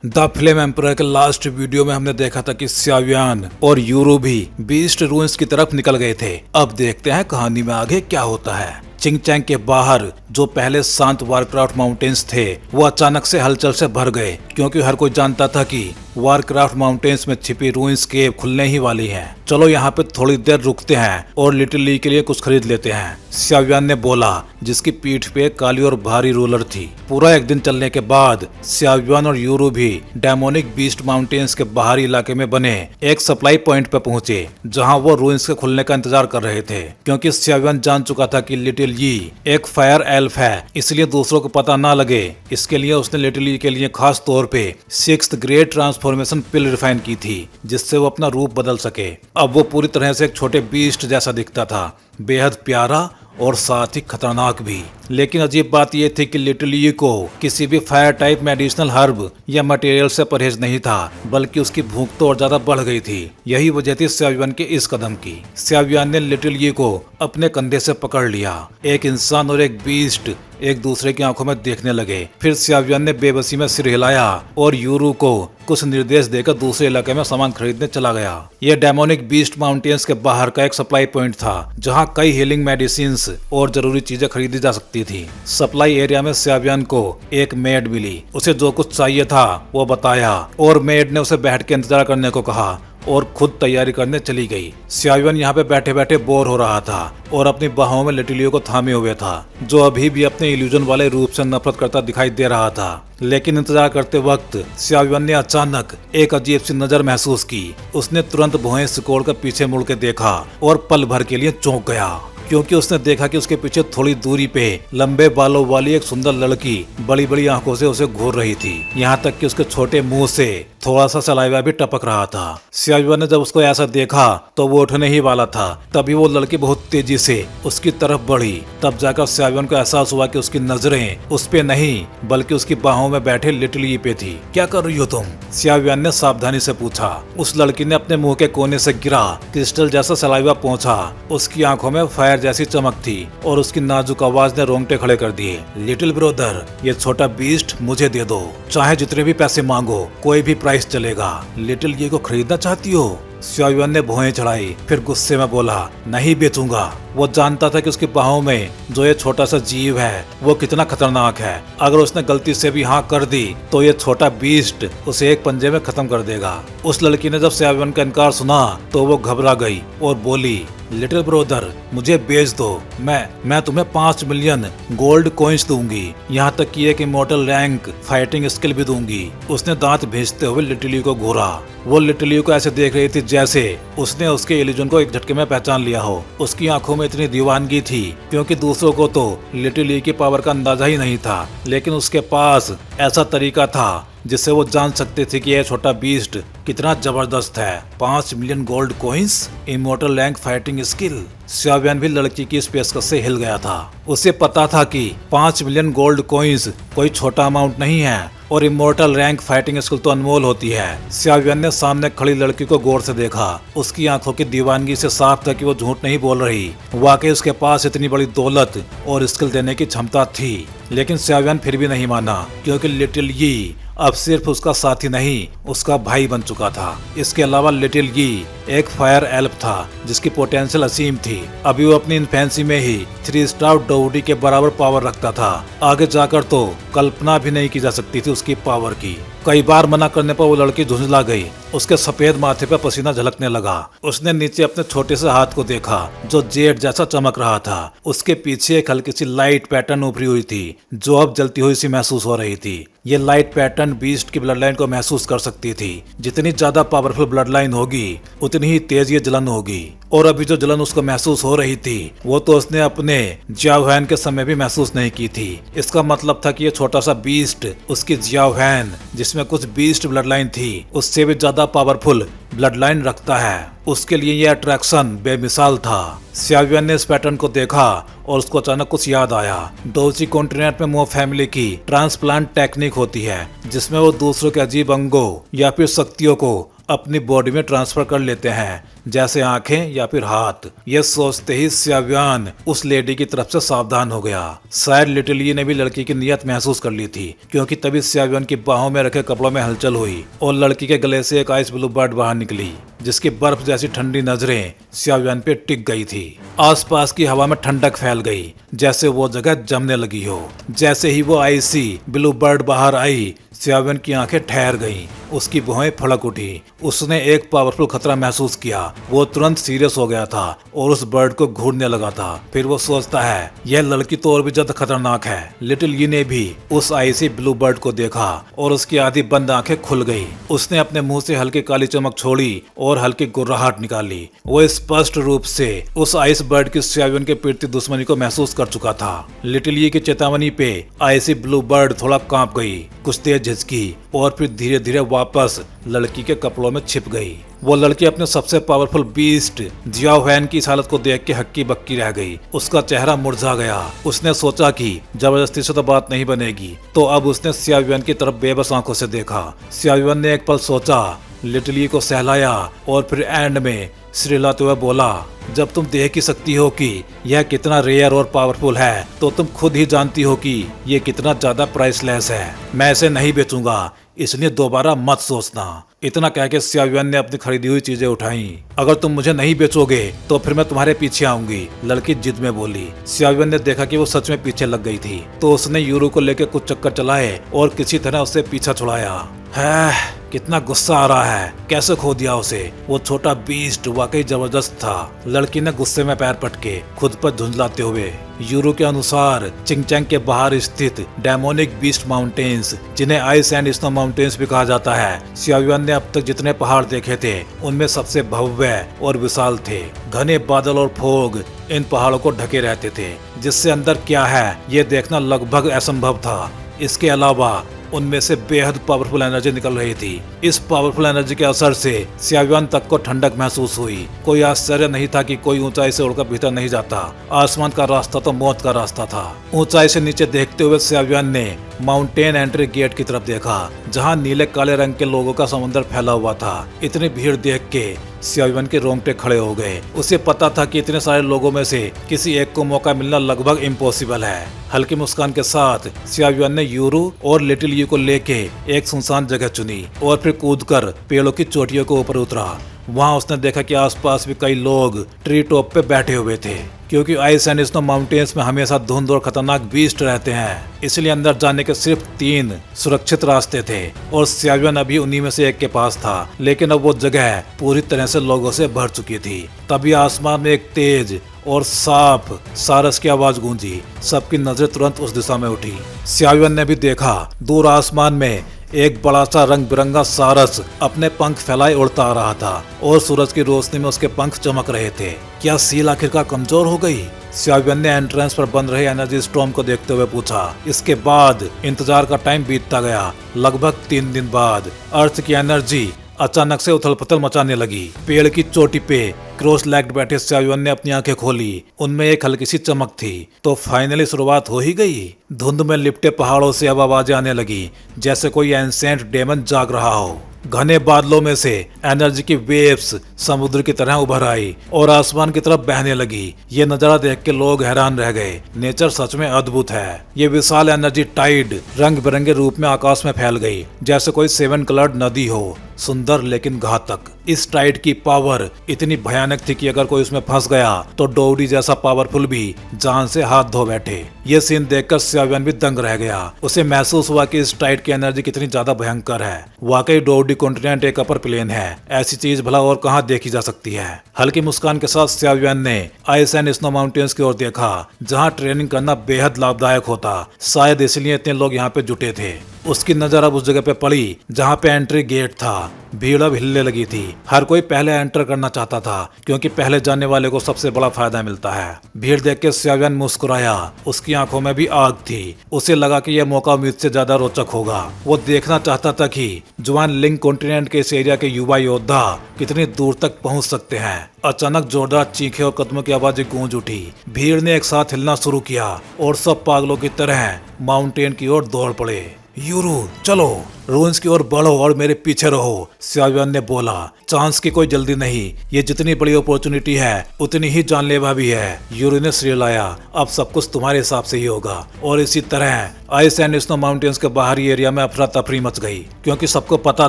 The flame emperor के last video में हमने देखा था कि स्यावियान और यूरो भी बीस्ट रूइंस की तरफ निकल गए थे। अब देखते हैं कहानी में आगे क्या होता है। चिंगचैंग के बाहर जो पहले शांत वारक्राफ्ट माउंटेन्स थे वो अचानक से हलचल से भर गए, क्योंकि हर कोई जानता था कि वारक्राफ्ट माउंटेन्स में छिपी रूइंस केव खुलने ही वाली है। चलो यहाँ पे थोड़ी देर रुकते हैं और लिटिल ली के लिए कुछ खरीद लेते हैं, स्यावियान ने बोला, जिसकी पीठ पे काली और भारी रोलर थी। पूरा एक दिन चलने के बाद स्यावियान और यूरो भी डेमोनिक बीस्ट माउंटेन्स के बाहरी इलाके में बने एक सप्लाई पॉइंट पे पहुंचे, जहां वो रूइंस के खुलने का इंतजार कर रहे थे। क्योंकि स्यावियान जान चुका था कि लिटिल यी एक फायर एल्फ है, इसलिए दूसरों को पता ना लगे, इसके लिए उसने लिटिल यी के लिए खास तौर पे 6th ग्रेड ट्रांसफॉर्मेशन पिल रिफाइन की थी, जिससे वो अपना रूप बदल सके। अब वो पूरी तरह से एक छोटे बीस्ट जैसा दिखता था, बेहद प्यारा और साथ ही खतरनाक भी। लेकिन अजीब बात यह थी कि लिटिल यी को किसी भी फायर टाइप मेडिसिनल हर्ब या मटेरियल से परहेज नहीं था, बल्कि उसकी भूख तो और ज्यादा बढ़ गई थी। यही वजह थी स्यावियान के इस कदम की। स्यावियान ने लिटिल यी को अपने कंधे से पकड़ लिया। एक इंसान और एक बीस्ट एक दूसरे की आंखों में देखने लगे। फिर स्यावियान ने बेबसी में सिर हिलाया और यूरो को कुछ निर्देश देकर दूसरे इलाके में सामान खरीदने चला गया। यह डेमोनिक बीस्ट माउंटेन्स के बाहर का एक सप्लाई पॉइंट था, जहां कई हीलिंग मेडिसिन और जरूरी चीजें खरीदी जा सकती थी। सप्लाई एरिया में स्यावियान को एक मेड मिली। उसे जो कुछ चाहिए था वो बताया और मेड ने उसे बैठ के इंतजार करने को कहा और खुद तैयारी करने चली गई। स्यावियान यहाँ पे बैठे बैठे बोर हो रहा था और अपनी बाहों में लिटिल यी को थामे हुए था, जो अभी भी अपने इल्यूजन वाले रूप से नफरत करता दिखाई दे रहा था। लेकिन इंतजार करते वक्त स्यावियान ने अचानक एक अजीब सी नजर महसूस की। उसने तुरंत भौहें सिकोड़ कर पीछे मुड़ के देखा और पल भर के लिए चौंक गया, क्योंकि उसने देखा कि उसके पीछे थोड़ी दूरी पे लंबे बालों वाली एक सुंदर लड़की बड़ी बड़ी आंखों से उसे घूर रही थी। यहाँ तक कि उसके छोटे मुंह से थोड़ा सा सलाइवा भी टपक रहा था। स्यावियान ने जब उसको ऐसा देखा तो वो उठने ही वाला था, तभी वो लड़की बहुत तेजी से उसकी तरफ बढ़ी। तब जाकर स्यावियान को एहसास हुआ कि उसकी नजरें उस पे नहीं बल्कि उसकी बाहों में बैठे लिटिल यी पे थी। क्या कर रही हो तुम? स्यावियान ने सावधानी से पूछा। उस लड़की ने अपने मुंह के कोने से गिरा क्रिस्टल जैसा सलाइवा पहुंचा। उसकी आंखों में फायर जैसी चमक थी और उसकी नाजुक आवाज ने रोंगटे खड़े कर दिए। लिटिल ब्रदर, ये छोटा बीस्ट मुझे दे दो, चाहे जितने भी पैसे मांगो, कोई भी प्राइस चलेगा। लिटिल यी को खरीदना चाहती हो? स्यावियान ने भौहें चढ़ाई, फिर गुस्से में बोला, नहीं बेचूंगा। वो जानता था कि उसकी बाहों में जो ये छोटा सा जीव है वो कितना खतरनाक है। अगर उसने गलती से भी हाँ कर दी तो ये छोटा बीस्ट उसे एक पंजे में खत्म कर देगा। उस लड़की ने जब स्यावियान का इनकार सुना तो वो घबरा गई और बोली, लिटिल ब्रदर, मुझे बेच दो। मैं तुम्हें 5 मिलियन गोल्ड कॉइन्स दूंगी, यहाँ तक कि एक इमॉर्टल रैंक फाइटिंग स्किल भी दूंगी। उसने दांत भेजते हुए लिटिल यी को घूरा। वो लिटिल यी को ऐसे देख रही थी जैसे उसने उसके इल्यूजन को एक झटके में पहचान लिया हो। उसकी आंखों में इतनी दीवानगी थी, क्योंकि दूसरों को तो लिटिल यी की पावर का अंदाजा ही नहीं था, लेकिन उसके पास ऐसा तरीका था जिससे वो जान सकते थे कि यह छोटा बीस्ट कितना जबरदस्त है। 5 million gold coins, immortal rank fighting skill. स्यावियान भी लड़की की इस पेशकश से हिल गया था। उसे पता था कि 5 मिलियन गोल्ड कॉइन्स कोई छोटा अमाउंट नहीं है और इमॉर्टल रैंक फाइटिंग स्किल तो अनमोल होती है। स्यावियान ने सामने खड़ी लड़की को गौर से देखा। उसकी आंखों की दीवानगी से साफ था कि वो झूठ नहीं बोल रही। वाकई उसके पास इतनी बड़ी दौलत और स्किल देने की क्षमता थी। लेकिन स्यावियान फिर भी नहीं माना, क्योंकि लिटिल यी अब सिर्फ उसका साथी नहीं, उसका भाई बन चुका था। इसके अलावा लिटिल यी एक फायर एल्फ था जिसकी पोटेंशियल असीम थी। अभी वो अपनी इन्फेंसी में ही 3 स्टार डोडी के बराबर पावर रखता था। आगे जाकर तो कल्पना भी नहीं की जा सकती थी उसकी पावर की। कई बार मना करने पर वो लड़की झुंझला गई। उसके सफेद माथे पर पसीना झलकने लगा। उसने नीचे अपने छोटे से हाथ को देखा जो जेड जैसा चमक रहा था। उसके पीछे एक हल्की सी लाइट पैटर्न उभरी हुई थी जो अब जलती हुई सी महसूस हो रही थी। ये लाइट पैटर्न बीस्ट की ब्लड लाइन को महसूस कर सकती थी। जितनी ज्यादा पावरफुल ब्लड लाइन होगी उतनी ही तेज ये जलन होगी। और अभी जो जलन उसको महसूस हो रही थी वो तो उसने अपने जियाओहैन के समय भी महसूस नहीं की थी। इसका मतलब था कि ये छोटा सा बीस्ट उसकी जियाओहैन, जिसमें कुछ बीस्ट ब्लड लाइन थी, उससे भी ज्यादा पावरफुल ब्लड लाइन रखता है। उसके लिए यह अट्रैक्शन बेमिसाल था। स्यावियान ने इस पैटर्न को देखा और उसको अचानक कुछ याद आया। डोजी कॉन्टिनेंट में मो फैमिली की ट्रांसप्लांट टेक्निक होती है, जिसमें वो दूसरों के अजीब अंगों या फिर शक्तियों को अपनी बॉडी में ट्रांसफर कर लेते हैं, जैसे आंखें या फिर हाथ। यह सोचते ही स्याव्यान उस लेडी की तरफ से सावधान हो गया। शायद लिटिल यी ने भी लड़की की नियत महसूस कर ली थी, क्योंकि तभी स्याव्यान की बाहों में रखे कपड़ों में हलचल हुई और लड़की के गले से एक आइस ब्लू बर्ड बाहर निकली, जिसकी बर्फ जैसी ठंडी नजरें स्याव्यान पे टिक गई थी। आसपास की हवा में ठंडक फैल गई, जैसे वो जगह जमने लगी हो। जैसे ही वो आइसी ब्लू बर्ड बाहर आई, स्याव्यान की आंखें ठहर गईं, उसकी भौहें फड़क उठी। उसने एक पावरफुल खतरा महसूस किया। वो तुरंत सीरियस हो गया था और उस बर्ड को घूरने लगा था। फिर वो सोचता है, यह लड़की तो और भी ज्यादा खतरनाक है। लिटिल यी ने भी उस आइसी ब्लू बर्ड को देखा और उसकी आधी बंद आंखें खुल गई। उसने अपने मुंह से हल्की काली चमक छोड़ी और हल्की गुर्राहट निकाली। वो स्पष्ट रूप से उस आइस बर्ड की स्याव्यान के प्रति दुश्मनी को महसूस कर चुका था। लिटिल यी की चेतावनी पे आइसी ब्लू बर्ड थोड़ा कांप गई, कुछ देर झिझकी और फिर धीरे धीरे वापस लड़की के कपड़ों में छिप गई। वो लड़की अपने सबसे पावरफुल बीस्ट जियाओ वैन की इस हालत को देख के हक्की बक्की रह गई। उसका चेहरा मुरझा गया। उसने सोचा कि जबरदस्ती से तो बात नहीं बनेगी, तो अब उसने स्याव्यान की तरफ बेबस आंखों से देखा। स्याव्यान ने एक पल सोचा, लिटिल यी को सहलाया और फिर एंड में सिरिलाते हुए बोला, जब तुम देख ही सकती हो कि यह कितना रेयर और पावरफुल है, तो तुम खुद ही जानती हो कि यह कितना ज्यादा प्राइसलेस है। मैं इसे नहीं बेचूंगा, इसलिए दोबारा मत सोचना। इतना कह के स्याव्यान ने अपनी खरीदी हुई चीजें उठाई। अगर तुम मुझे नहीं बेचोगे तो फिर मैं तुम्हारे पीछे आऊंगी, लड़की जिद में बोली। स्याव्यान ने देखा कि वो सच में पीछे लग गई थी, तो उसने यूरो को लेकर कुछ चक्कर चलाए और किसी तरह उससे पीछा छुड़ाया। है कितना गुस्सा आ रहा है, कैसे खो दिया उसे। वो छोटा बीस्ट वाकई जबरदस्त था, लड़की ने गुस्से में पैर पटके खुद पर झुंझलाते हुए। यूरो के अनुसार चिंगचैंग के बाहर स्थित डेमोनिक बीस्ट माउंटेन्स, जिन्हें आइस एंड स्नो माउंटेन्स भी कहा जाता है, स्याव्यान ने अब तक जितने पहाड़ देखे थे उनमें सबसे भव्य और विशाल थे। घने बादल और फोग इन पहाड़ों को ढके रहते थे, जिससे अंदर क्या है ये देखना लगभग असंभव था। इसके अलावा उनमें से बेहद पावरफुल एनर्जी निकल रही थी। इस पावरफुल एनर्जी के असर से स्याव्यान तक को ठंडक महसूस हुई। कोई आश्चर्य नहीं था कि कोई ऊंचाई से उड़कर भीतर नहीं जाता। आसमान का रास्ता तो मौत का रास्ता था। ऊंचाई से नीचे देखते हुए स्याव्यान ने माउंटेन एंट्री गेट की तरफ देखा, जहां नीले काले रंग के लोगों का समुद्र फैला हुआ था। इतनी भीड़ देख के स्याव्यान के रोंगटे खड़े हो गए। उसे पता था कि इतने सारे लोगों में से किसी एक को मौका मिलना लगभग इम्पॉसिबल है। हल्की मुस्कान के साथ स्याव्यान ने यूरो और लिटिल यी को लेके एक सुनसान जगह चुनी और फिर कूदकर पेड़ों की चोटियों को ऊपर उतरा। वहां उसने देखा कि आसपास भी कई लोग ट्री टॉप पे बैठे हुए थे, क्योंकि आइस एंड स्नो माउंटेन्स में हमेशा धुंध और खतरनाक बीस्ट रहते हैं। इसलिए अंदर जाने के सिर्फ 3 सुरक्षित रास्ते थे और स्याव्यान अभी उन्हीं में से एक के पास था। लेकिन अब वो जगह पूरी तरह से लोगों से भर चुकी थी। तभी आसमान में एक तेज और साफ सारस की आवाज गूंजी। सबकी नजरें तुरंत उस दिशा में उठी। स्याव्यान ने भी देखा, दूर आसमान में एक बड़ा सा रंग बिरंगा सारस अपने पंख फैलाए उड़ता आ रहा था और सूरज की रोशनी में उसके पंख चमक रहे थे। क्या सील आखिरकार कमजोर हो गई? स्याव्यान ने एंट्रेंस पर बन रहे एनर्जी स्टॉर्म को देखते हुए पूछा। इसके बाद इंतजार का टाइम बीतता गया। लगभग 3 दिन बाद अर्थ की एनर्जी अचानक से उथल पुथल मचाने लगी। पेड़ की चोटी पे क्रॉस लेग्ड बैठे स्याव्यान ने अपनी आंखें खोली। उनमें एक हल्की सी चमक थी। तो फाइनली शुरुआत हो ही गई। धुंध में लिपटे पहाड़ों से अब आवाजें आने लगी, जैसे कोई एंसेंट डेमन जाग रहा हो। घने बादलों में से एनर्जी की वेव्स समुद्र की तरह उभर आई और आसमान की तरफ बहने लगी। ये नजारा देख के लोग हैरान रह गए। नेचर सच में अद्भुत है। ये विशाल एनर्जी टाइड रंग बिरंगे रूप में आकाश में फैल गई, जैसे कोई 7 कलर्ड नदी हो, सुंदर लेकिन घातक। इस टाइड की पावर इतनी भयानक थी कि अगर कोई उसमें फंस गया तो डोडी जैसा पावरफुल भी जान से हाथ धो बैठे। ये सीन देखकर स्याव्यान भी दंग रह गया। उसे महसूस हुआ कि इस टाइड की एनर्जी कितनी ज्यादा भयंकर है। वाकई डोडी कॉन्टिनेंट एक अपर प्लेन है। ऐसी चीज भला और कहाँ देखी जा सकती है। हल्की मुस्कान के साथ स्याव्यान ने आइस एंड स्नो माउंटेन्स की ओर देखा, जहाँ ट्रेनिंग करना बेहद लाभदायक होता। शायद इसलिए इतने लोग यहाँ पे जुटे थे। उसकी नजर अब उस जगह पे पड़ी जहाँ पे एंट्री गेट था। भीड़ अब हिलने लगी थी। हर कोई पहले एंटर करना चाहता था, क्योंकि पहले जाने वाले को सबसे बड़ा फायदा मिलता है। भीड़ देख के स्याव्यान मुस्कुराया। उसकी आंखों में भी आग थी। उसे लगा कि यह मौका उम्मीद से ज्यादा रोचक होगा। वो देखना चाहता था कि जुआन लिंग कॉन्टिनेंट के इस एरिया के युवा योद्धा कितनी दूर तक पहुंच सकते हैं। अचानक जोरदार चीखें और कदमों की आवाजें गूंज उठी। भीड़ ने एक साथ हिलना शुरू किया और सब पागलों की तरह माउंटेन की ओर दौड़ पड़े। यूरो चलो, रून्स की ओर बढ़ो और मेरे पीछे रहो, सियावियान ने बोला। चांस की कोई जल्दी नहीं, ये जितनी बड़ी अपॉर्चुनिटी है उतनी ही जानलेवा भी है। यूरू ने श्रेय लाया, अब सब कुछ तुम्हारे हिसाब से ही होगा। और इसी तरह आइस एंड स्नो माउंटेन्स के बाहरी एरिया में अफरा तफरी मच गई, क्योंकि सबको पता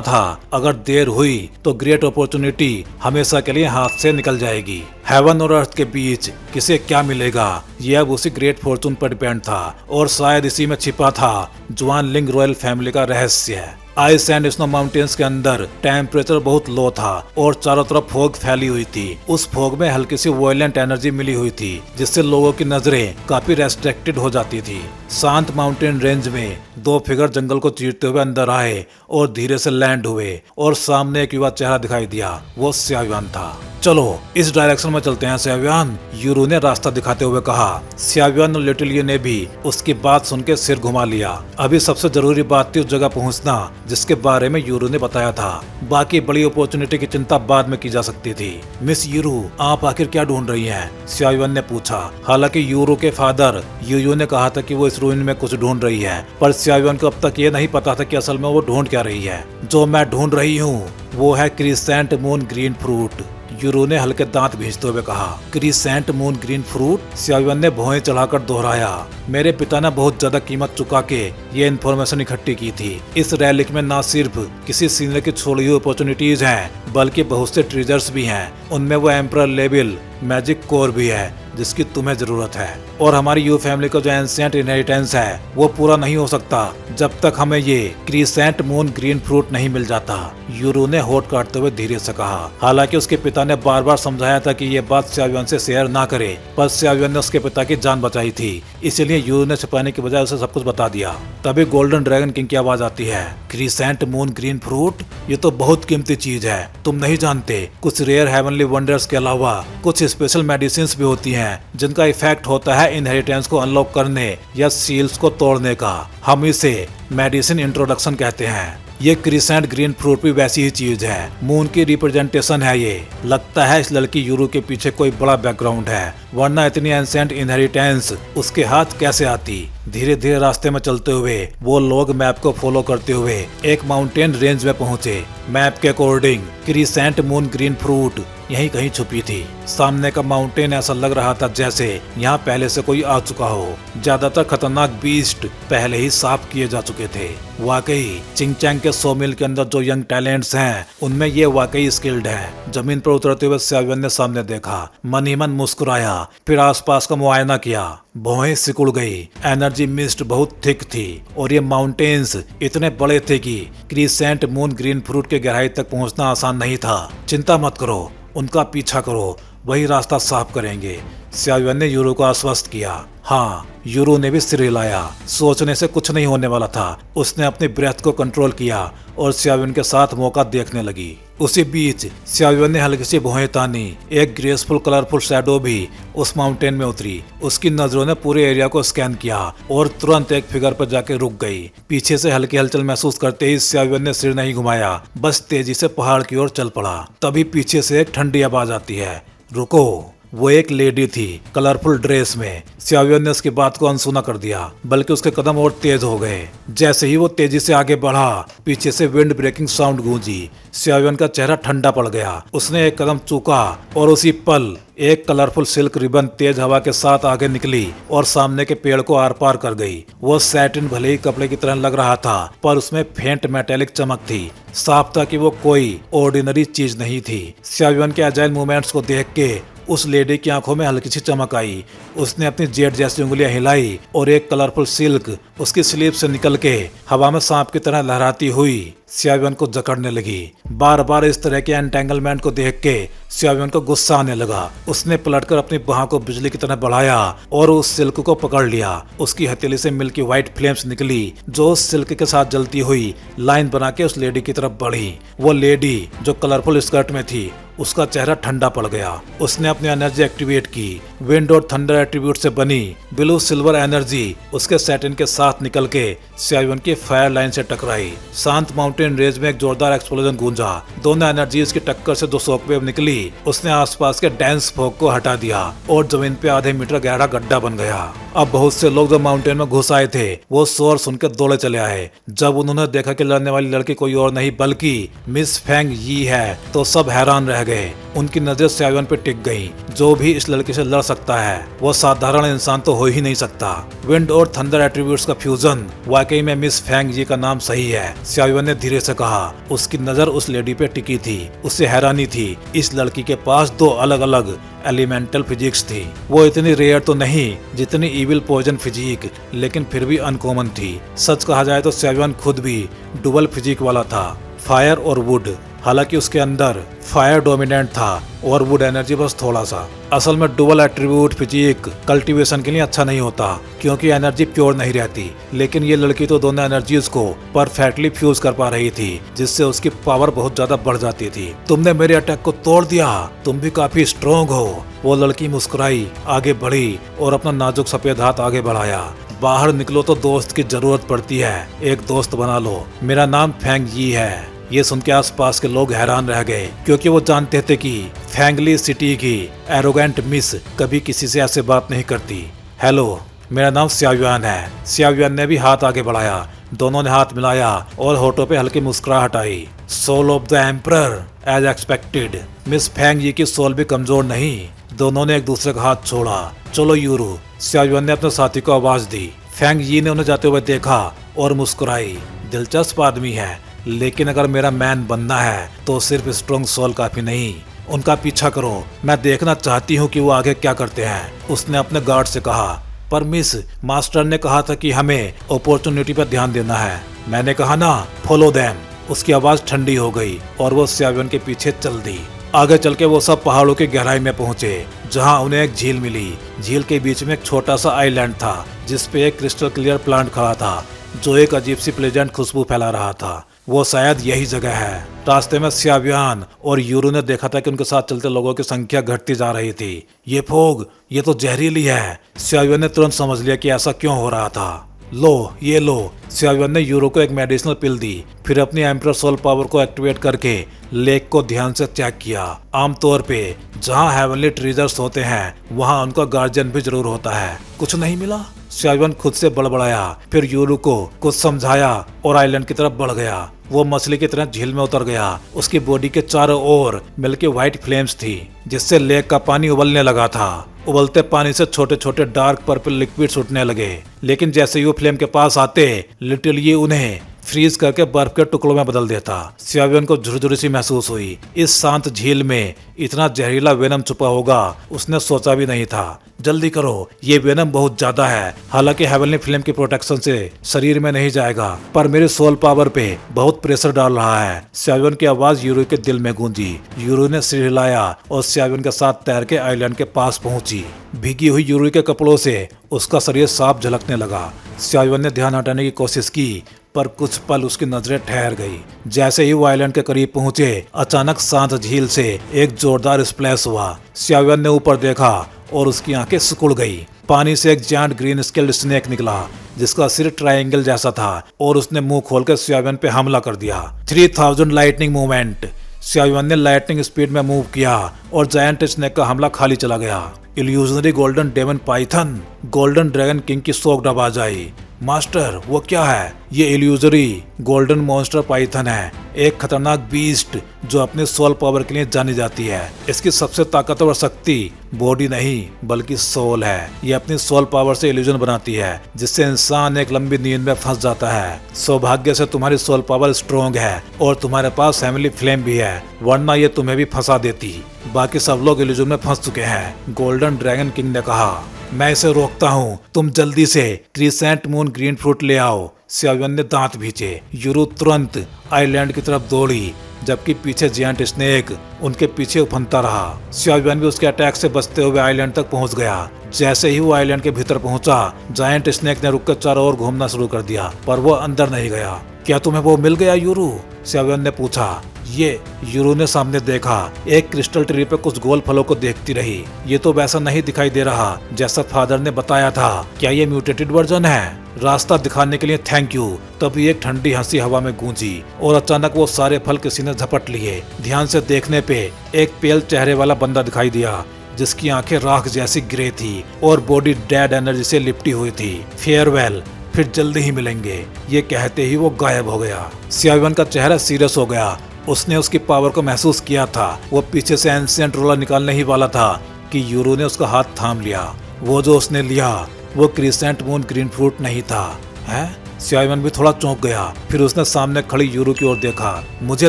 था अगर देर हुई तो ग्रेट अपॉर्चुनिटी हमेशा के लिए हाथ से निकल जाएगी। हेवन और अर्थ के बीच किसे क्या मिलेगा, ये अब उसी ग्रेट फॉर्चून पर डिपेंड था, और शायद इसी में छिपा था जुआन लिंग रॉयल फैमिली का रहस्य। आइस एंड स्नो माउंटेन्स के अंदर टेम्परेचर बहुत लो था और चारों तरफ फॉग फैली हुई थी। उस फॉग में हल्की सी वायलेंट एनर्जी मिली हुई थी, जिससे लोगों की नजरें काफी रेस्ट्रिक्टेड हो जाती थी। शांत माउंटेन रेंज में दो फिगर जंगल को चीरते हुए अंदर आए और धीरे से लैंड हुए, और सामने एक युवा चेहरा दिखाई दिया। वो सियावियान था। चलो इस डायरेक्शन में चलते हैं सियावियान, यूरू ने रास्ता दिखाते हुए कहा। सियावियान और लिटिल यू ने भी उसकी बात सुन के सिर घुमा लिया। अभी सबसे जरूरी बात थी उस जगह पहुंचना जिसके बारे में यूरू ने बताया था। बाकी बड़ी अपॉर्चुनिटी की चिंता बाद में की जा सकती थी। मिस यूरू, आप आखिर क्या ढूंढ रही हैं? सियावियान ने पूछा। हालांकि यूरू के फादर यूयू ने कहा था कि वो इस रूइन में कुछ ढूंढ रही है, पर सियावियान को अब तक ये नहीं पता था कि असल में वो ढूंढ क्या रही है। जो मैं ढूंढ रही हूँ वो है क्रिसेंट मून ग्रीन फ्रूट, यूरू ने हल्के दांत भींचते हुए कहा। Crescent moon green fruit? सियावियान ने भौहें चढ़ाकर दोहराया। मेरे पिता ने बहुत ज्यादा कीमत चुका के ये इन्फॉर्मेशन इकट्ठी की थी। इस रैलिक में न सिर्फ किसी सीनियर की छोड़ी हुई अपॉर्चुनिटीज हैं, बल्कि बहुत से ट्रेजर्स भी हैं। उनमें वो एम्परर लेवल मैजिक कोर भी है जिसकी तुम्हें जरूरत है। और हमारी यू फैमिली का जो एंशिएंट इनहेरिटेंस है वो पूरा नहीं हो सकता जब तक हमें ये क्रिसेंट मून ग्रीन फ्रूट नहीं मिल जाता, यूरू ने होठ काटते हुए धीरे से कहा। हालांकि उसके पिता ने बार बार समझाया था कि ये बात सियावियान से शेयर ना करे, पर सियावियान ने उसके पिता की जान बचाई थी, इसलिए यूरू ने छिपाने की बजाय उसे सब कुछ बता दिया। तभी गोल्डन ड्रैगन किंग की आवाज आती है। Crescent moon green fruit? ये तो बहुत कीमती चीज है, तुम नहीं जानते। कुछ रेयर हेवनली वंडर्स के अलावा कुछ स्पेशल मेडिसिन भी होती हैं जिनका इफेक्ट होता है इनहेरिटेंस को अनलॉक करने या सील्स को तोड़ने का। हम इसे मेडिसिन इंट्रोडक्शन कहते हैं। ये क्रिसेंट ग्रीन फ्रूट भी वैसी ही चीज है। मून की रिप्रेजेंटेशन है ये। लगता है इस लड़की यूरू के पीछे कोई बड़ा बैकग्राउंड है, वरना इतनी एंशिएंट इनहेरिटेंस उसके हाथ कैसे आती। धीरे धीरे रास्ते में चलते हुए वो लोग मैप को फॉलो करते हुए एक माउंटेन रेंज में पहुंचे। मैप के according crescent moon green fruit यहीं कहीं छुपी थी। सामने का माउंटेन ऐसा लग रहा था जैसे यहाँ पहले से कोई आ चुका हो। ज्यादातर खतरनाक बीस्ट पहले ही साफ किए जा चुके थे। वाकई चिंगचैंग के 100 मील के अंदर जो यंग टैलेंट्स हैं उनमें ये वाकई स्किल्ड है। जमीन पर उतरते हुए सियावियान ने सामने देखा, मन ही मन मुस्कुराया, फिर आसपास का मुआयना किया। भौहें सिकुड़ गई। एनर्जी मिस्ट बहुत थिक थी और ये माउंटेन्स इतने बड़े थे कि क्रिसेंट मून ग्रीन फ्रूट के गहराई तक पहुंचना आसान नहीं था। चिंता मत करो, उनका पीछा करो, वही रास्ता साफ करेंगे, सियावियान ने यूरू को आश्वस्त किया। हाँ, यूरू ने भी सिर हिलाया। सोचने से कुछ नहीं होने वाला था। उसने अपनी ब्रेथ को कंट्रोल किया और सियावियान के साथ मौका देखने लगी। उसी बीच सियावियान ने हल्की सी भौहें तानी। एक ग्रेसफुल कलरफुल शैडो भी उस माउंटेन में उतरी। उसकी नजरों ने पूरे एरिया को स्कैन किया और तुरंत एक फिगर पर जाके रुक गई। पीछे से हल्की हलचल महसूस करते ही सियावियान ने सिर नहीं घुमाया, बस तेजी से पहाड़ की ओर चल पड़ा। तभी पीछे से एक ठंडी आवाज आती है, रुको। वो एक लेडी थी कलरफुल ड्रेस में। सियावियान ने उसकी बात को अनसुना कर दिया, बल्कि उसके कदम और तेज हो गए। जैसे ही वो तेजी से आगे बढ़ा, पीछे से विंड ब्रेकिंग साउंड गूंजी। सियावियान का चेहरा ठंडा पड़ गया। उसने एक कदम चूका और उसी पल एक कलरफुल सिल्क रिबन तेज हवा के साथ आगे निकली और सामने के पेड़ को आर पार कर गई। वो सैटिन भले ही कपड़े की तरह लग रहा था, पर उसमें फेंट मेटेलिक चमक थी। साफ था कि वो कोई ऑर्डिनरी चीज नहीं थी। सियावियान के अजाइल मूवमेंट्स को देख के उस लेडी की आंखों में हल्की सी चमक आई। उसने अपनी जेट जैसी उंगलियां हिलाई और एक कलरफुल सिल्क उसकी स्लीव से निकल के हवा में सांप की तरह लहराती हुई सियावियान को जकड़ने लगी। बार बार इस तरह के एंटेंगलमेंट को देख के सियावियान को गुस्सा आने लगा। उसने पलटकर अपनी बाह को बिजली की तरह बढ़ाया और उस सिल्क को पकड़ लिया। उसकी हथेली से मिल्की व्हाइट फ्लेम्स निकली जो उस सिल्क के साथ जलती हुई लाइन बना के उस लेडी की तरफ बढ़ी। वो लेडी जो कलरफुल स्कर्ट में थी उसका चेहरा ठंडा पड़ गया। उसने अपनी एनर्जी एक्टिवेट की। विंड और थंडर एट्रीब्यूट से बनी ब्लू सिल्वर एनर्जी उसके सैटिन के साथ निकल के सियावियन की फायर लाइन से टकराई। शांत माउंटेन रेंज में एक जोरदार एक्सप्लोजन गूंजा। दोनों एनर्जीज की टक्कर से जो शॉकवेव निकली उसने आसपास के डेंस फॉग को हटा दिया और जमीन पे आधे मीटर गहरा गड्ढा बन गया। अब बहुत से लोग जो माउंटेन में घुस आए थे वो शोर सुनकर दौड़े चले आए। जब उन्होंने देखा कि लड़ने वाली लड़की कोई और नहीं बल्कि मिस फेंग यी है तो सब हैरान रह गए। उनकी नजर सियावियन पे टिक गई। जो भी इस लड़की से लड़ सकता है वो साधारण इंसान तो हो ही नहीं सकता। विंड और थंडर एट्रीब्यूट्स का फ्यूजन, वाकई में मिस फेंग यी का नाम सही है, सियावियन ने धीरे से कहा। उसकी नजर उस लेडी पे टिकी थी। उसे हैरानी थी इस लड़की के पास दो अलग अलग एलिमेंटल फिजिक्स थी। वो इतनी रेयर तो नहीं जितनी इविल पॉइजन फिजिक, लेकिन फिर भी अनकॉमन थी। सच कहा जाए तो सियावियन खुद भी डुअल फिजिक वाला था, फायर और वुड। हालांकि उसके अंदर फायर डोमिनेंट था और वुड एनर्जी बस थोड़ा सा। असल में डुअल एट्रीब्यूट फिजिक कल्टीवेशन के लिए अच्छा नहीं होता क्योंकि एनर्जी प्योर नहीं रहती। लेकिन ये लड़की तो दोनों एनर्जीज को परफेक्टली फ्यूज कर पा रही थी जिससे उसकी पावर बहुत ज्यादा बढ़ जाती थी। तुमने मेरे अटैक को तोड़ दिया, तुम भी काफी स्ट्रॉन्ग हो। वो लड़की मुस्कुराई, आगे बढ़ी और अपना नाजुक सफेद हाथ आगे बढ़ाया। बाहर निकलो तो दोस्त की जरूरत पड़ती है, एक दोस्त बना लो। मेरा नाम फेंग यी है। ये सुन के आसपास के लोग हैरान रह गए क्योंकि वो जानते थे कि फैंगली सिटी की एरोगेंट मिस कभी किसी से ऐसे बात नहीं करती। हेलो, मेरा नाम सियावियन है। सियावियन ने भी हाथ आगे बढ़ाया। दोनों ने हाथ मिलाया और होठों पे हल्की मुस्कुराहट आई। Soul of the emperor as expected. Miss Feng Yi की सोल भी कमजोर नहीं। दोनों ने एक दूसरे का हाथ छोड़ा। चलो यूरू, सियावियन ने अपने साथी को आवाज दी। फेंग यी ने उन्हें जाते हुए देखा और मुस्कुराई। दिलचस्प आदमी है, लेकिन अगर मेरा मैन बनना है तो सिर्फ स्ट्रॉन्ग सोल काफी नहीं। उनका पीछा करो, मैं देखना चाहती हूँ कि वो आगे क्या करते हैं, उसने अपने गार्ड से कहा। पर मिस, मास्टर ने कहा था कि हमें अपॉर्चुनिटी पर ध्यान देना है। मैंने कहा ना, फॉलो देम। उसकी आवाज ठंडी हो गई और वो सियावियन के पीछे चल दी। आगे चल के वो सब पहाड़ों की गहराई में पहुंचे जहां उन्हें एक झील मिली। झील के बीच में एक छोटा सा आइलैंड था जिसपे एक क्रिस्टल क्लियर प्लांट खड़ा था जो एक अजीब सी प्लेजेंट खुशबू फैला रहा था। वो शायद यही जगह है। रास्ते में सियावियन और यूरू ने देखा था कि उनके साथ चलते लोगों की संख्या घटती जा रही थी। ये फोग, ये तो जहरीली है। सियावियन ने तुरंत समझ लिया कि ऐसा क्यों हो रहा था। लो, ये लो। सियावियन ने यूरो को एक मेडिसिनल पिल दी, फिर अपनी एम्परर सोल पावर को एक्टिवेट करके लेक को ध्यान से चेक किया। आमतौर पे जहाँ हेवनली ट्रीजर्स होते हैं वहाँ उनका गार्जियन भी जरूर होता है। कुछ नहीं मिला। सियावियन खुद से बड़बड़ाया, फिर यूरू को कुछ समझाया और आइलैंड की तरफ बढ़ गया। वो मछली की तरह झील में उतर गया। उसकी बॉडी के चारों ओर मिल्की व्हाइट फ्लेम्स थी जिससे लेक का पानी उबलने लगा था। उबलते पानी से छोटे छोटे डार्क पर्पल लिक्विड्स उठने लगे, लेकिन जैसे ही वो फ्लेम के पास आते लिटिल ये उन्हें फ्रीज करके बर्फ के टुकड़ों में बदल देता। सियावियन को झुरझुरी सी महसूस हुई। इस शांत झील में इतना जहरीला वेनम छुपा होगा उसने सोचा भी नहीं था। जल्दी करो, ये वेनम बहुत ज्यादा है। हालांकि हेवनली फ्लेम की प्रोटेक्शन से शरीर में नहीं जाएगा, पर मेरी सोल पावर पे बहुत प्रेशर डाल रहा है। सियावियन की आवाज यूरू के दिल में गूंजी। यूरू ने सिर हिलाया और सियावियन के साथ तैर के आइलैंड के पास पहुंची। भीगी हुई यूरू के कपड़ों से उसका शरीर साफ झलकने लगा। सियावियन ने ध्यान हटाने की कोशिश की पर कुछ पल उसकी नजरें ठहर गई। जैसे ही वो आइलैंड के करीब पहुंचे अचानक शांत झील से एक जोरदार स्प्लैश हुआ। सियावियन ने ऊपर देखा और उसकी आंखें सिकुड़ गई। पानी से एक जायंट ग्रीन स्केल्ड स्नेक निकला जिसका सिर ट्रायंगल जैसा था और उसने मुंह खोलकर सियावियन पे हमला कर दिया। 3000 लाइटनिंग मूवमेंट। सियावियन ने लाइटनिंग स्पीड में मूव किया और जायंट स्नेक का हमला खाली चला गया। Illusionary golden demon python. Golden dragon king की शोक आवाज आई। मास्टर, वो क्या है? ये इल्यूजरी गोल्डन मॉन्स्टर पाइथन है, एक खतरनाक बीस्ट जो अपने सोल पावर के लिए जानी जाती है। इसकी सबसे ताकतवर शक्ति बॉडी नहीं बल्कि सोल है। ये अपनी सोल पावर से इल्यूजन बनाती है जिससे इंसान एक लंबी नींद में फंस जाता है। सौभाग्य से तुम्हारी सोल पावर स्ट्रॉन्ग है और तुम्हारे पास फैमिली फ्लेम भी है, वरना ये तुम्हें भी फंसा देती। बाकी सब लोग इल्यूजन में फंस चुके हैं, गोल्डन ड्रैगन किंग ने कहा। मैं इसे रोकता हूँ, तुम जल्दी से क्रिसेंट मून ग्रीन फ्रूट ले आओ। सियावियन ने दांत भींचे। यूरू तुरंत आइलैंड की तरफ दौड़ी जबकि पीछे जायंट स्नेक उनके पीछे उफनता रहा। सियावियन भी उसके अटैक से बचते हुए आइलैंड तक पहुंच गया। जैसे ही वो आइलैंड के भीतर पहुंचा जायंट स्नेक ने रुककर चारों ओर घूमना शुरू कर दिया, पर वो अंदर नहीं गया। क्या तुम्हें वो मिल गया यूरू? सियावियन ने पूछा। ये यूरो ने सामने देखा। एक क्रिस्टल ट्री पे कुछ गोल फलों को देखती रही। ये तो वैसा नहीं दिखाई दे रहा जैसा फादर ने बताया था। क्या ये म्यूटेटेड वर्जन है? रास्ता दिखाने के लिए थैंक यू। तभी एक ठंडी हंसी हवा में गूंजी और अचानक वो सारे फल किसी ने झपट लिए। ध्यान से देखने पे एक पेल चेहरे वाला बंदा दिखाई दिया जिसकी आंखें राख जैसी ग्रे थी और बॉडी डेड एनर्जी से लिपटी हुई थी। फेयरवेल, फिर जल्दी ही मिलेंगे, ये कहते ही वो गायब हो गया। सियावियन का चेहरा सीरियस हो गया। उसने उसकी पावर को महसूस किया था। वो पीछे से एंशिएंट रोलर निकालने ही वाला था कि यूरो ने उसका हाथ थाम लिया। वो जो उसने लिया वो क्रिसेंट मून ग्रीन फ्रूट नहीं था। हैं? सियावियन भी थोड़ा चौंक गया। फिर उसने सामने खड़ी यूरो की ओर देखा। मुझे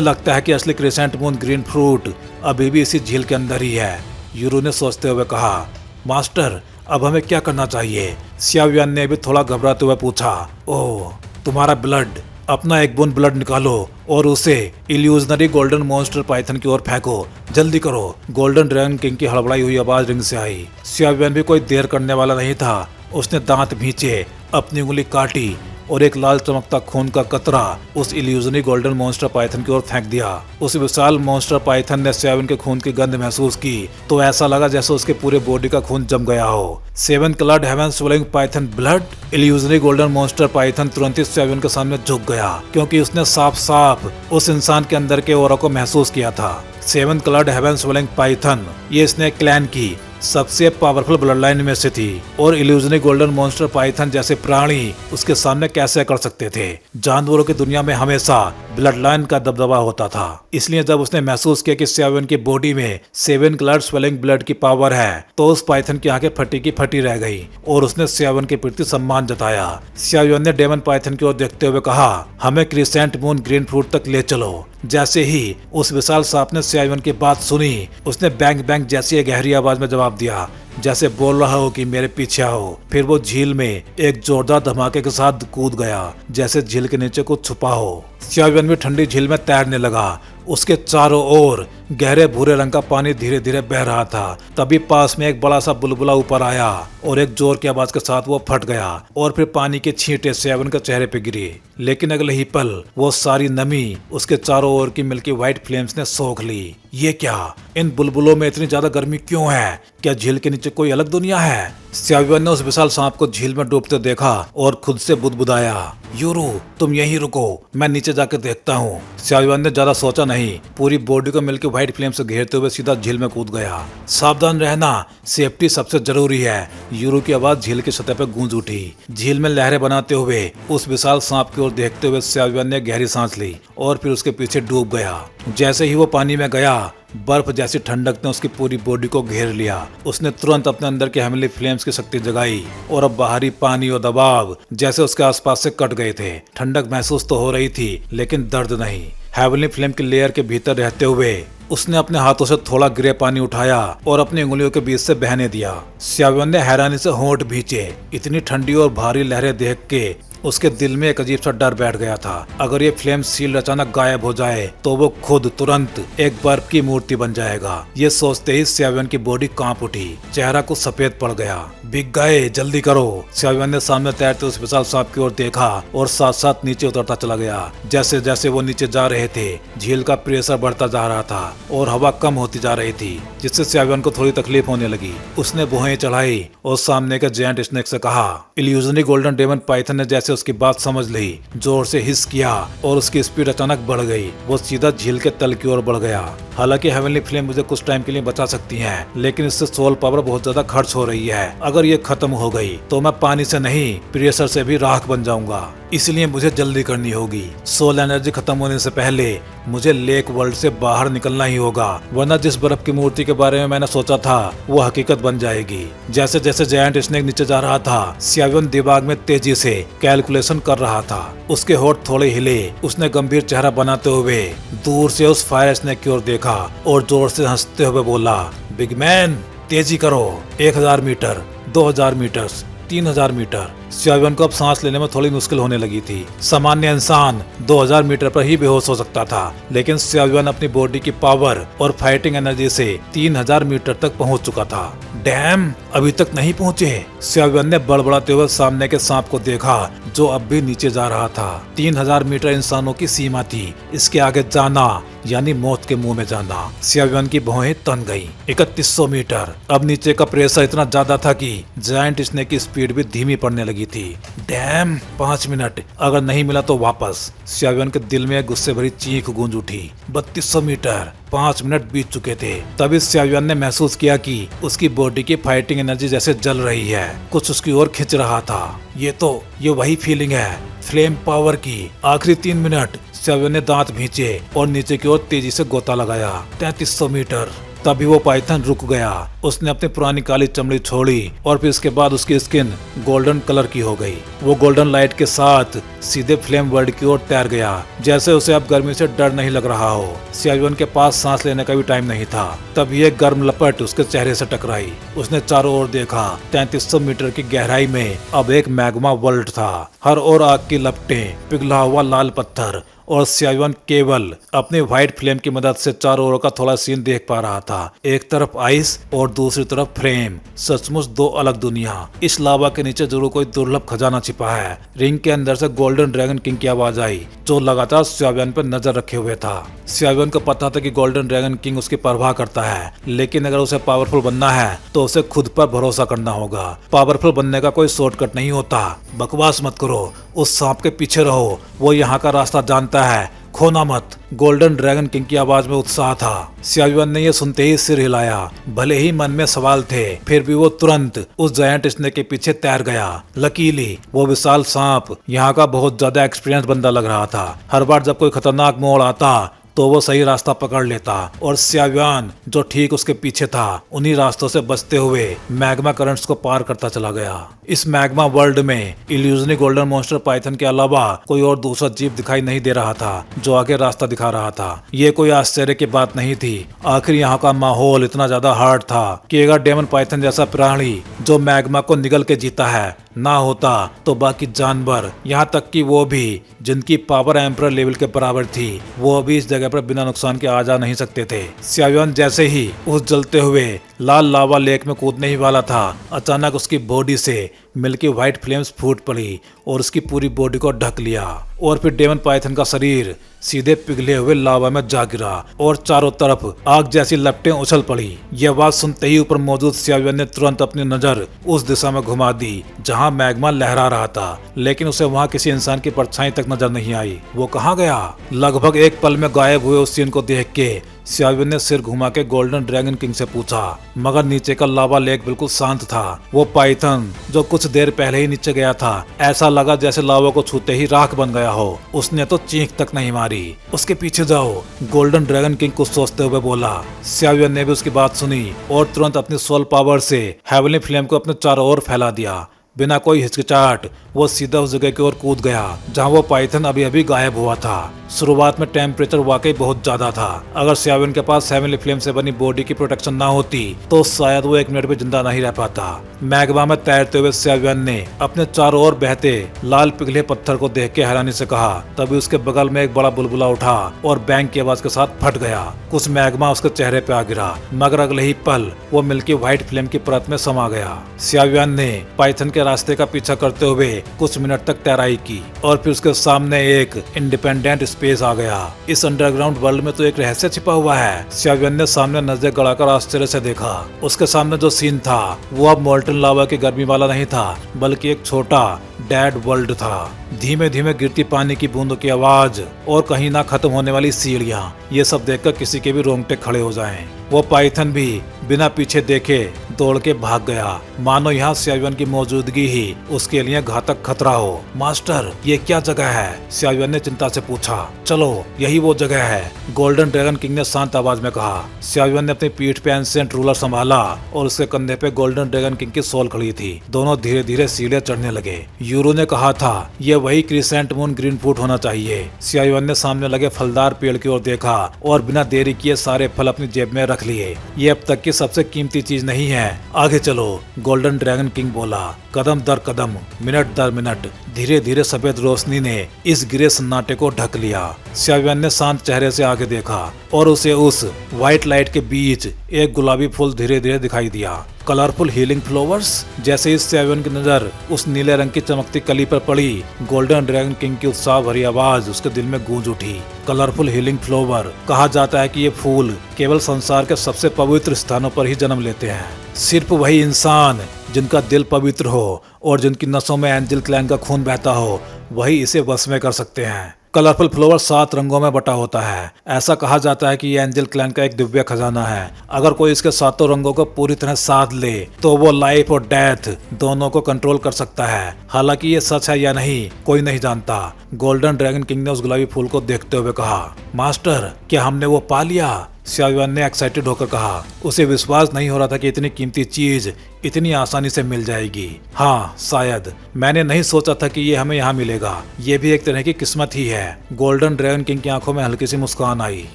लगता है कि असली क्रिसेंट मून ग्रीन फ्रूट अभी भी इसी झील के अंदर ही है, यूरो ने सोचते हुए कहा। मास्टर, अब हमें क्या करना चाहिए? सियावियन ने भी थोड़ा घबराते हुए पूछा। ओह, तुम्हारा ब्लड, अपना एक बूंद ब्लड निकालो और उसे इल्यूजनरी गोल्डन मॉन्स्टर पाइथन की ओर फेंको। जल्दी करो। गोल्डन ड्रैगन किंग की हड़बड़ाई हुई आवाज रिंग से आई। सियावियन भी कोई देर करने वाला नहीं था। उसने दांत भींचे, अपनी उंगली काटी और एक लाल चमकता खून का कतरा उस इल्यूजनरी गोल्डन मॉन्स्टर पाइथन की ओर फेंक दिया। उस विशाल मॉन्स्टर पाइथन ने सियावियन के खून की गंध महसूस की तो ऐसा लगा जैसे उसके पूरे बॉडी का खून जम गया हो। 7 coloured heaven swallowing python blood. Illusionary golden monster python तुरंत ही सियावियन के सामने झुक गया क्योंकि उसने साफ साफ उस इंसान के अंदर के ऑरा को महसूस किया था। 7 कलर्ड हेवन स्वेलिंग पाइथन ये स्नेक क्लैन की सबसे पावरफुल ब्लड लाइन में से थी और इल्यूजनरी गोल्डन मॉन्स्टर पाइथन जैसे प्राणी उसके सामने कैसे कर सकते थे? जानवरों की दुनिया में हमेशा ब्लड लाइन का दबदबा होता था। इसलिए जब उसने महसूस किया कि सियावियन की बॉडी में 7 कलर्ड स्वेलिंग ब्लड की पावर है तो उस पाइथन की आंखें फटी की फटी रह गई और उसने सियावियन के प्रति सम्मान जताया। सियावियन ने डेमन पाइथन की ओर देखते हुए कहा, हमें क्रिसेंट मून ग्रीन फ्रूट तक ले चलो। जैसे ही उस विशाल सांप ने सियावियन की बात सुनी उसने बैंग बैंग जैसी एक गहरी आवाज में जवाब दिया जैसे बोल रहा हो कि मेरे पीछे आओ। फिर वो झील में एक जोरदार धमाके के साथ कूद गया जैसे झील के नीचे कुछ छुपा हो। सियावियन भी ठंडी झील में तैरने लगा। उसके चारों ओर गहरे भूरे रंग का पानी धीरे धीरे बह रहा था। तभी पास में एक बड़ा सा बुलबुला ऊपर आया और एक जोर की आवाज के साथ वो फट गया और फिर पानी के छींटे सियावियन के चेहरे पे गिरे। लेकिन अगले ही पल वो सारी नमी उसके चारों ओर की मिल्की व्हाइट फ्लेम्स ने सोख ली। ये क्या? इन बुलबुलों में इतनी ज्यादा गर्मी क्यों है? क्या झील के नीचे कोई अलग दुनिया है? सियावियन ने उस विशाल सांप को झील में डूबते देखा और खुद से बुदबुदाया, यूरो तुम यहीं रुको, मैं नीचे जाकर देखता हूँ। सियावियन ने ज्यादा सोचा नहीं, पूरी बॉडी को मिलकर व्हाइट फ्लेम से घेरते हुए सीधा झील में कूद गया। सावधान रहना, सेफ्टी सबसे जरूरी है। यूरो की आवाज झील की सतह पर गूंज उठी। झील में लहरें बनाते हुए उस विशाल सांप की ओर देखते हुए सियावियन ने गहरी सांस ली और फिर उसके पीछे डूब गया। जैसे ही वो पानी में गया बर्फ जैसी ठंडक ने उसकी पूरी बॉडी को घेर लिया। उसने तुरंत अपने अंदर के हेवनली फ्लेम्स की शक्ति जगाई और अब बाहरी पानी और दबाव जैसे उसके आसपास से कट गए थे। ठंडक महसूस तो हो रही थी लेकिन दर्द नहीं। हेवनली फ्लेम की लेयर के भीतर रहते हुए उसने अपने हाथों से थोड़ा ग्रे पानी उठाया और अपनी उंगलियों के बीच से बहने दिया। सियावियन ने हैरानी से होंठ भींचे। इतनी ठंडी और भारी लहरें देख के उसके दिल में एक अजीब सा डर बैठ गया था। अगर ये फ्लेम सील अचानक गायब हो जाए तो वो खुद तुरंत एक बर्फ की मूर्ति बन जाएगा। ये सोचते ही सियावियन की बॉडी कांप उठी, चेहरा कुछ सफेद पड़ गया। बिग गए, जल्दी करो। सियावियन ने सामने तैरते उस विशाल सांप की ओर देखा और साथ साथ नीचे उतरता चला गया। जैसे जैसे वो नीचे जा रहे थे झील का प्रेशर बढ़ता जा रहा था और हवा कम होती जा रही थी जिससे सियावियन को थोड़ी तकलीफ होने लगी। उसने भुएं चढ़ाई और सामने के जायंट स्नेक से कहा। इल्यूजनरी गोल्डन डेमन पाइथन ने जैसे उसकी बात समझ ली, जोर से हिस किया और उसकी स्पीड अचानक बढ़ गई। वो सीधा झील के तल की ओर बढ़ गया। हालांकि हेवनली फ्लेम मुझे कुछ टाइम के लिए बचा सकती है लेकिन इससे सोल पावर बहुत ज्यादा खर्च हो रही है। अगर ये खत्म हो गई तो मैं पानी से नहीं प्रेशर से भी राख बन जाऊंगा, इसलिए मुझे जल्दी करनी होगी। सोल एनर्जी खत्म होने से पहले मुझे लेक वर्ल्ड से बाहर निकलना ही होगा, वरना जिस बर्फ की मूर्ति के बारे में मैंने सोचा था वो हकीकत बन जाएगी। जैसे जैसे जायंट स्नेक नीचे जा रहा था सियावियन दिमाग में तेजी से कैलकुलेशन कर रहा था। उसके होंठ थोड़े हिले। उसने गंभीर चेहरा बनाते हुए दूर से उस फायर स्नेक की ओर देखा और जोर से हंसते हुए बोला, बिग मैन तेजी करो। 1000 मीटर, 2000 मीटर, 3000 मीटर। सियावियन को अब सांस लेने में थोड़ी मुश्किल होने लगी थी। सामान्य इंसान 2000 मीटर पर ही बेहोश हो सकता था लेकिन सियावियन अपनी बॉडी की पावर और फाइटिंग एनर्जी से 3000 मीटर तक पहुंच चुका था। डैम, अभी तक नहीं पहुंचे। सियावियन ने बड़बड़ाते हुए सामने के सांप को देखा जो अब भी नीचे जा रहा था। 3000 मीटर इंसानों की सीमा थी। इसके आगे जाना यानी मौत के मुंह में जाना। सियावियन की भौहें तन गई। 3100 मीटर। अब नीचे का प्रेशर इतना ज्यादा था कि जायंट स्नेक की स्पीड भी धीमी पड़ने लगी थी। डैम, 5 मिनट, अगर नहीं मिला तो वापस। सियावियन के दिल में गुस्से भरी चीख गूंज उठी। 3200 मीटर। 5 मिनट बीत चुके थे। तभी सियावियन ने महसूस किया कि उसकी बॉडी की फाइटिंग एनर्जी जैसे जल रही है, कुछ उसकी ओर खिंच रहा था। ये वही फीलिंग है फ्लेम पावर की। आखिरी 3 मिनट। सियावियन ने दांत भींचे और नीचे की ओर तेजी से गोता लगाया। 3300 मीटर। तभी वो पाइथन रुक गया। उसने अपनी पुरानी काली चमड़ी छोड़ी और फिर इसके बाद उसकी स्किन गोल्डन कलर की हो गई। वो गोल्डन लाइट के साथ सीधे फ्लेम वर्ल्ड की ओर तैर गया, जैसे उसे अब गर्मी से डर नहीं लग रहा हो। सियावियन के पास सांस लेने का भी टाइम नहीं था। तभी एक गर्म लपट उसके चेहरे से टकराई। उसने चारों ओर देखा। 3300 मीटर की गहराई में अब एक मैग्मा वर्ल्ड था। हर ओर आग की लपटें, पिघला हुआ लाल पत्थर, और सियावियन केवल अपने व्हाइट फ्लेम की मदद से चारों ओर का थोड़ा सीन देख पा रहा था। एक तरफ आइस और दूसरी तरफ फ्लेम। सचमुच 2 अलग दुनिया। इस लावा के नीचे जरूर कोई दुर्लभ खजाना छिपा है। रिंग के अंदर से गोल्डन ड्रैगन किंग की आवाज आई, जो लगातार सियावियन पर नजर रखे हुए था। सियावियन को पता था कि गोल्डन ड्रैगन किंग उसकी परवाह करता है, लेकिन अगर उसे पावरफुल बनना है तो उसे खुद पर भरोसा करना होगा। पावरफुल बनने का कोई शॉर्टकट नहीं होता। बकवास मत करो, उस सांप के पीछे रहो, वो यहाँ का रास्ता जानता है, खोना मत। गोल्डन ड्रैगन किंग की आवाज में उत्साह था। सियावियन ने यह सुनते ही सिर हिलाया। भले ही मन में सवाल थे, फिर भी वो तुरंत उस जायंट स्नेक के पीछे तैर गया। लकीली वो विशाल सांप यहाँ का बहुत ज्यादा एक्सपीरियंस बंदा लग रहा था। हर बार जब कोई खतरनाक मोड़ आता तो वो सही रास्ता पकड़ लेता, और सियावियन जो ठीक उसके पीछे था उन्हीं रास्तों से बचते हुए मैग्मा करंट्स को पार करता चला गया। इस मैग्मा वर्ल्ड में इल्यूजनी गोल्डन मॉन्स्टर पाइथन के अलावा कोई और दूसरा जीव दिखाई नहीं दे रहा था जो आगे रास्ता दिखा रहा था। ये कोई आश्चर्य की बात नहीं थी। आखिर यहाँ का माहौल इतना ज्यादा हार्ड था कि अगर डेमन पाइथन जैसा प्राणी जो मैग्मा को निगल के जीता है ना होता तो बाकी जानवर, यहाँ तक कि वो भी जिनकी पावर एम्परर लेवल के बराबर थी, वो भी इस जगह पर बिना नुकसान के आ जा नहीं सकते थे। सियावियन जैसे ही उस जलते हुए लाल लावा लेक में कूदने ही वाला था, अचानक उसकी बॉडी से मिल्की व्हाइट फ्लेम्स फूट पड़ी और उसकी पूरी बॉडी को ढक लिया, और फिर डेमन पाइथन का शरीर सीधे पिघले हुए लावा में जा गिरा और चारों तरफ आग जैसी लपटें उछल पड़ी। यह आवाज सुनते ही ऊपर मौजूद सियावियन ने तुरंत अपनी नजर उस दिशा में घुमा दी जहां मैग्मा लहरा रहा था, लेकिन उसे वहां किसी इंसान की परछाई तक नजर नहीं आई। वो कहाँ गया? लगभग एक पल में गायब हुए उस सीन को देख के सियावियन ने सिर घुमा के गोल्डन ड्रैगन किंग से पूछा, मगर नीचे का लावा लेक बिल्कुल शांत था। वो पाइथन जो कुछ देर पहले ही नीचे गया था, ऐसा लगा जैसे लावा को छूते ही राख बन गया हो। उसने तो चीख तक नहीं मारी। उसके पीछे जाओ, गोल्डन ड्रैगन किंग कुछ सोचते हुए बोला। सियावियन ने भी उसकी बात सुनी और तुरंत अपनी सोल पावर से हेवनली फ्लेम को अपने चारों ओर फैला दिया। बिना कोई हिचकिचाहट वो सीधा उस जगह की ओर कूद गया जहां वो पाइथन अभी अभी गायब हुआ था। शुरुआत में टेम्परेचर वाकई बहुत ज्यादा था। अगर सियावियन के पास हेवनली फ्लेम से बनी बॉडी की प्रोटेक्शन ना होती तो शायद वो 1 मिनट भी जिंदा नहीं रह पाता। मैग्मा में तैरते हुए सियावियन ने अपने चारों ओर बहते लाल पिघले पत्थर को देख के हैरानी से कहा। तभी उसके बगल में एक बड़ा बुलबुला उठा और बैंग की आवाज के साथ फट गया। कुछ मैग्मा उसके चेहरे पे आ गिरा, मगर अगले ही पल वो मिल्की व्हाइट फ्लेम की परत में समा गया। सियावियन ने पाइथन के रास्ते का पीछा करते हुए कुछ मिनट तक तैराई की और फिर उसके सामने एक इंडिपेंडेंट स्पेस आ गया। इस अंडरग्राउंड वर्ल्ड में तो एक रहस्य छिपा हुआ है। सियावियन ने सामने नजर गड़ाकर आश्चर्य से देखा। उसके सामने जो सीन था वो अब मोल्टन लावा की गर्मी वाला नहीं था, बल्कि एक छोटा डेड वर्ल्ड था। धीमे धीमे गिरती पानी की बूंदों की आवाज और कहीं ना खत्म होने वाली सीढ़ियां, ये सब देखकर किसी के भी रोंगटे खड़े हो जाएं। वो पाइथन भी बिना पीछे देखे दौड़ के भाग गया, मानो यहाँ सियावियन की मौजूदगी ही उसके लिए घातक खतरा हो। मास्टर, ये क्या जगह है? सियावियन ने चिंता से पूछा। चलो, यही वो जगह है, गोल्डन ड्रैगन किंग ने शांत आवाज में कहा। सियावियन ने अपनी पीठ पे एंशिएंट रूलर संभाला और उसके कंधे पे गोल्डन ड्रैगन किंग की सोल खड़ी थी। दोनों धीरे धीरे सीढ़ियां चढ़ने लगे। यूरो ने कहा था ये वही क्रिसेंट मून ग्रीन फ्रूट होना चाहिए। सियावियन ने सामने लगे फलदार पेड़ की ओर देखा और बिना देरी किए सारे फल अपनी जेब में रख लिए। ये अब तक की सबसे कीमती चीज नहीं है, आगे चलो, गोल्डन ड्रैगन किंग बोला। कदम दर कदम, मिनट दर मिनट, धीरे धीरे सफेद रोशनी ने इस गिरे सन्नाटे को ढक लिया। सियावियन ने शांत चेहरे से आगे देखा और उसे उस व्हाइट लाइट के बीच एक गुलाबी फूल धीरे धीरे दिखाई दिया। Colourful healing flowers. जैसे इस सेवन की नजर उस नीले रंग की चमकती कली पर पड़ी, गोल्डन ड्रैगन किंग की उत्साह भरी आवाज उसके दिल में गूंज उठी। Colourful healing flower. कहा जाता है कि ये फूल केवल संसार के सबसे पवित्र स्थानों पर ही जन्म लेते हैं। सिर्फ वही इंसान जिनका दिल पवित्र हो और जिनकी नसों में एंजल क्लैन का खून बहता हो, वही इसे वश में कर सकते हैं। कलरफुल फ्लावर 7 रंगों में बटा होता है। ऐसा कहा जाता है कि ये एंजल क्लैन का एक दिव्य खजाना है। अगर कोई इसके 7 रंगों को पूरी तरह साध ले तो वो लाइफ और डेथ दोनों को कंट्रोल कर सकता है। हालांकि ये सच है या नहीं कोई नहीं जानता। गोल्डन ड्रैगन किंग ने उस गुलाबी फूल को देखते हुए कहा, मास्टर, क्या हमने वो पा लिया? सियाव्यान ने एक्साइटेड होकर कहा। उसे विश्वास नहीं हो रहा था कि इतनी कीमती चीज इतनी आसानी से मिल जाएगी। हाँ, शायद मैंने नहीं सोचा था कि ये हमें यहाँ मिलेगा। ये भी एक तरह की किस्मत ही है। गोल्डन ड्रैगन किंग की आंखों में हल्की सी मुस्कान आई।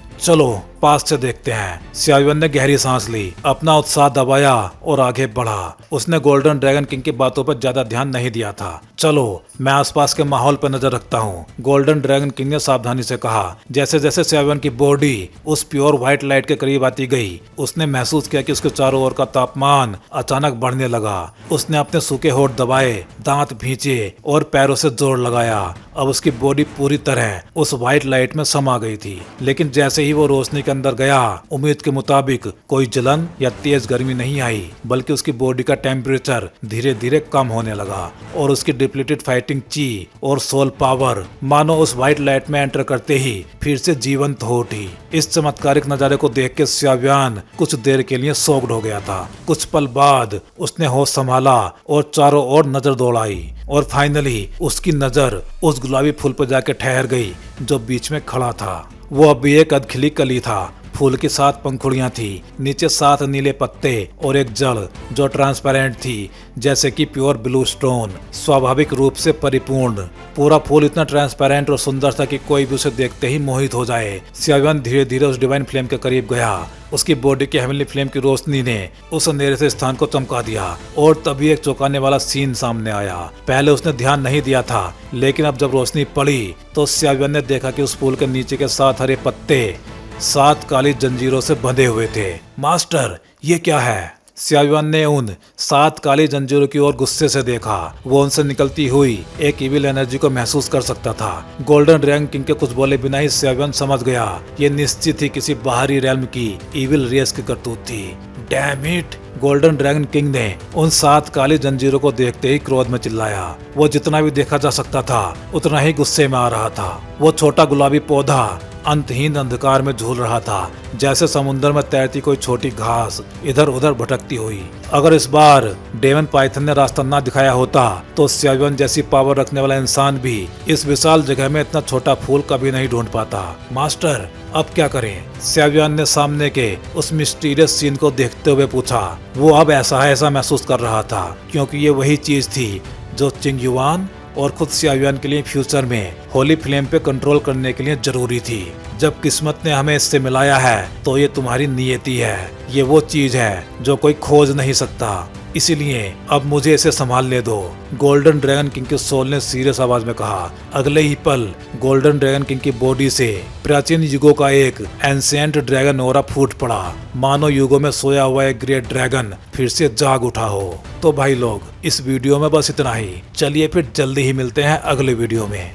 चलो पास से देखते हैं। सियाव्यान ने गहरी सांस ली, अपना उत्साह दबाया और आगे बढ़ा। उसने गोल्डन ड्रैगन किंग की बातों पर ज्यादा ध्यान नहीं दिया था। चलो मैं आसपास के माहौल पर नजर रखता हूँ, गोल्डन ड्रैगन किंग ने सावधानी से कहा। जैसे जैसे सियाव्यान की बॉडी उस प्योर व्हाइट लाइट के करीब आती गई, उसने महसूस किया कि उसके चारों ओर का तापमान अचानक बढ़ने लगा। उसने अपने सूखे होंठ दबाए, दांत भींचे और पैरों से जोर लगाया। अब उसकी बॉडी पूरी तरह उस व्हाइट लाइट में समा गई थी। लेकिन जैसे ही वो रोशनी के अंदर गया, उम्मीद के मुताबिक कोई जलन या तेज गर्मी नहीं आई, बल्कि उसकी बॉडी का टेम्परेचर धीरे धीरे कम होने लगा और उसकी डिप्लीटेड फाइटिंग ची और सोल पावर मानो उस व्हाइट लाइट में एंटर करते ही फिर से जीवंत हो उठी। इस चमत्कारिक नजारे को देख के सियाव्यान कुछ देर के लिए शॉक्ड हो गया था। कुछ पल बाद उसने होश संभाला और चारों ओर नजर दौड़ाई और फाइनली उसकी नजर उस गुलाबी फूल पर जाके ठहर गई जो बीच में खड़ा था। वो अभी एक अधखिली कली था। फूल की 7 पंखुड़ियां थी, नीचे 7 नीले पत्ते और एक जड़ जो ट्रांसपेरेंट थी, जैसे कि प्योर ब्लू स्टोन, स्वाभाविक रूप से परिपूर्ण। पूरा फूल इतना ट्रांसपेरेंट और सुंदर था कि कोई भी उसे देखते ही मोहित हो जाए। सियाव्यान धीरे धीरे उस डिवाइन फ्लेम के करीब गया। उसकी बॉडी की हेवनली फ्लेम की रोशनी ने उस अंधेरे से स्थान को चमका दिया और तभी एक चौंकाने वाला सीन सामने आया। पहले उसने ध्यान नहीं दिया था, लेकिन अब जब रोशनी पड़ी तो सियाव्यान ने देखा कि उस फूल के नीचे के 7 हरे पत्ते 7 काली जंजीरों से बंधे हुए थे। मास्टर, ये क्या है? सियाव्यान ने उन 7 काली जंजीरों की ओर गुस्से से देखा। वो उनसे निकलती हुई एक इविल एनर्जी को महसूस कर सकता था। गोल्डन ड्रैगन किंग के कुछ बोले बिना ही सियाव्यान समझ गया, ये निश्चित ही किसी बाहरी रेल्म की इविल रेस की करतूत थी। Damn it! Golden dragon king ने उन 7 काली जंजीरों को देखते ही क्रोध में चिल्लाया। वो जितना भी देखा जा सकता था उतना ही गुस्से में आ रहा था। वो छोटा गुलाबी पौधा अंतहीन अंधकार में झूल रहा था, जैसे समुद्र में तैरती कोई छोटी घास इधर उधर भटकती हुई। अगर इस बार डेमन पाइथन ने रास्ता ना दिखाया होता तो सियाव्यान जैसी पावर रखने वाला इंसान भी इस विशाल जगह में इतना छोटा फूल कभी नहीं ढूंढ पाता। मास्टर, अब क्या करें? सियाव्यान ने सामने के उस मिस्टीरियस सीन को देखते हुए पूछा। वो अब ऐसा महसूस कर रहा था क्योंकि ये वही चीज थी जो चिंगयुआन और खुद सियाव्यान के लिए फ्यूचर में होली फ्लेम पे कंट्रोल करने के लिए जरूरी थी। जब किस्मत ने हमें इससे मिलाया है तो ये तुम्हारी नियति है। ये वो चीज है जो कोई खोज नहीं सकता, इसीलिए अब मुझे इसे संभालने दो, गोल्डन ड्रैगन किंग के सोल ने सीरियस आवाज में कहा। अगले ही पल गोल्डन ड्रैगन किंग की बॉडी से प्राचीन युगों का एक एंशिएंट ड्रैगन ओरा फूट पड़ा, मानो युगों में सोया हुआ एक ग्रेट ड्रैगन फिर से जाग उठा हो। तो भाई लोग, इस वीडियो में बस इतना ही। चलिए फिर जल्दी ही मिलते हैं अगले वीडियो में।